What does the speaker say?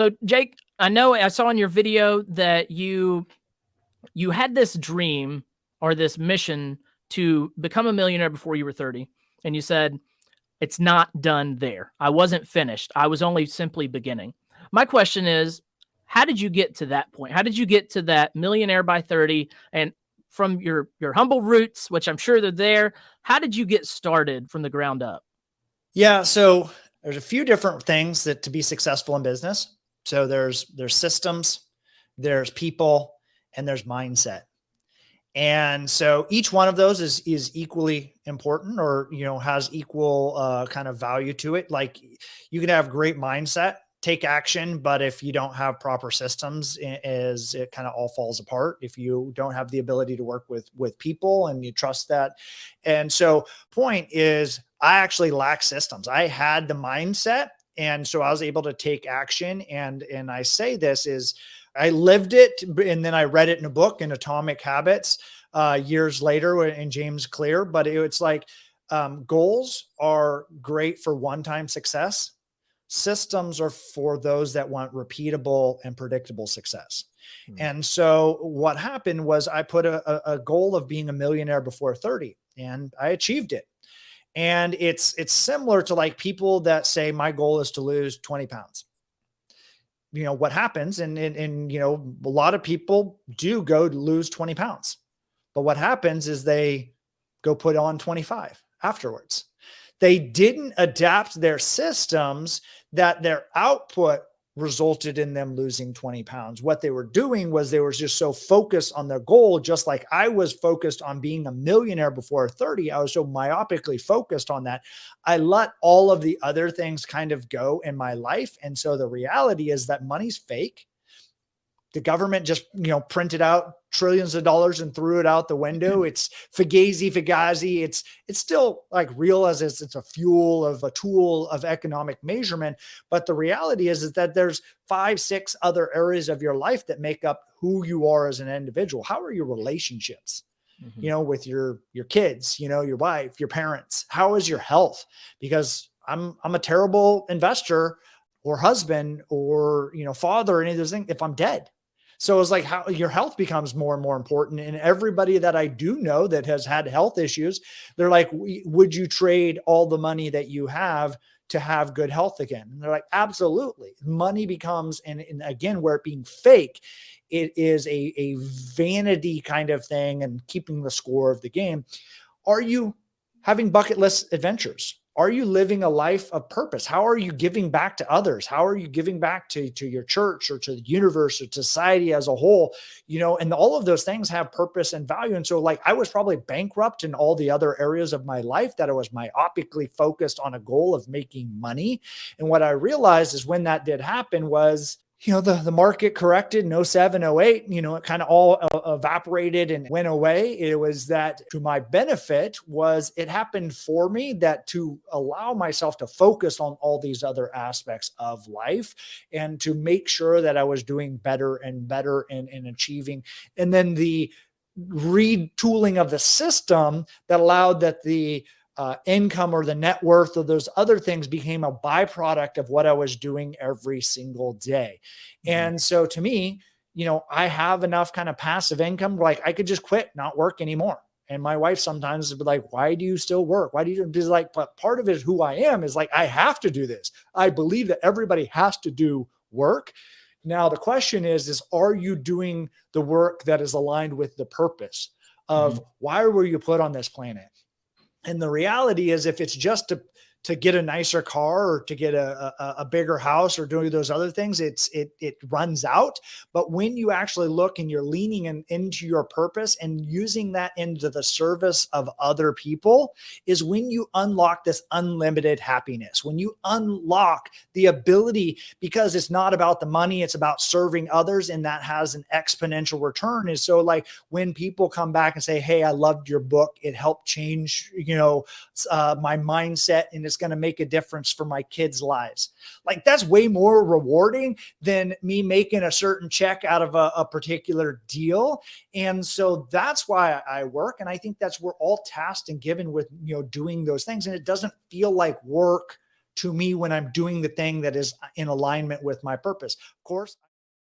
So Jake, I know I saw in your video that you had this dream or this mission to become a millionaire before you were 30. And you said, it's not done there. I wasn't finished. I was only simply beginning. My question is, how did you get to that point? How did you get to that millionaire by 30? And from your humble roots, which I'm sure they're there, how did you get started from the ground up? Yeah. So there's a few different things that to be successful in business. So there's systems, there's people, and there's mindset. And so each one of those is equally important, or, has equal kind of value to it. Like, you can have great mindset, take action, but if you don't have proper systems, it kind of all falls apart. If you don't have the ability to work with people and you trust that. And so point is, I actually lack systems. I had the mindset, and so I was able to take action. And I say this is, I lived it, and then I read it in a book, in Atomic Habits, years later in James Clear. But it's like, goals are great for one-time success. Systems are for those that want repeatable and predictable success. And so what happened was, I put a goal of being a millionaire before 30, and I achieved it. And it's similar to like people that say, my goal is to lose 20 pounds. What happens, and a lot of people do go to lose 20 pounds, but what happens is they go put on 25 afterwards. They didn't adapt their systems, that their output resulted in them losing 20 pounds. What they were doing was, they were just so focused on their goal, just like I was focused on being a millionaire before 30. I was so myopically focused on that. I let all of the other things kind of go in my life. And so the reality is that money's fake. The government just, printed out trillions of dollars and threw it out the window. It's fugazi. It's still like real, as it's a tool of economic measurement. But the reality is that there's 5-6 other areas of your life that make up who you are as an individual. How are your relationships? With your kids, your wife, your parents? How is your health? Because I'm a terrible investor or husband or, father, or any of those things if I'm dead. So it's like, how your health becomes more and more important. And everybody that I do know that has had health issues, they're like, would you trade all the money that you have to have good health again? And they're like, absolutely. Money becomes, and again, where it being fake, it is a vanity kind of thing and keeping the score of the game. Are you having bucket list adventures? Are you living a life of purpose? How are you giving back to others? How are you giving back to your church or to the universe or to society as a whole? And all of those things have purpose and value. And so like, I was probably bankrupt in all the other areas of my life, that I was myopically focused on a goal of making money. And what I realized is, when that did happen was, the market corrected in 07, 08, it kind of all evaporated and went away. It was that, to my benefit, was it happened for me, that to allow myself to focus on all these other aspects of life, and to make sure that I was doing better and better and achieving. And then the retooling of the system that allowed that the income or the net worth or those other things became a byproduct of what I was doing every single day. And so to me, I have enough kind of passive income, like I could just quit, not work anymore. And my wife sometimes would be like, why do you still work? Why do you do? Like, but part of it is who I am, is like, I have to do this. I believe that everybody has to do work. Now, the question is, are you doing the work that is aligned with the purpose of why were you put on this planet? And the reality is, if it's just to get a nicer car or to get a bigger house or doing those other things, it runs out. But when you actually look and you're leaning into your purpose and using that into the service of other people, is when you unlock this unlimited happiness, when you unlock the ability, because it's not about the money, it's about serving others. And that has an exponential return. And so like, when people come back and say, hey, I loved your book, it helped change, my mindset, and it's going to make a difference for my kids' lives. Like, that's way more rewarding than me making a certain check out of a particular deal. And so that's why I work. And I think that's, we're all tasked and given with, doing those things. And it doesn't feel like work to me when I'm doing the thing that is in alignment with my purpose. Of course.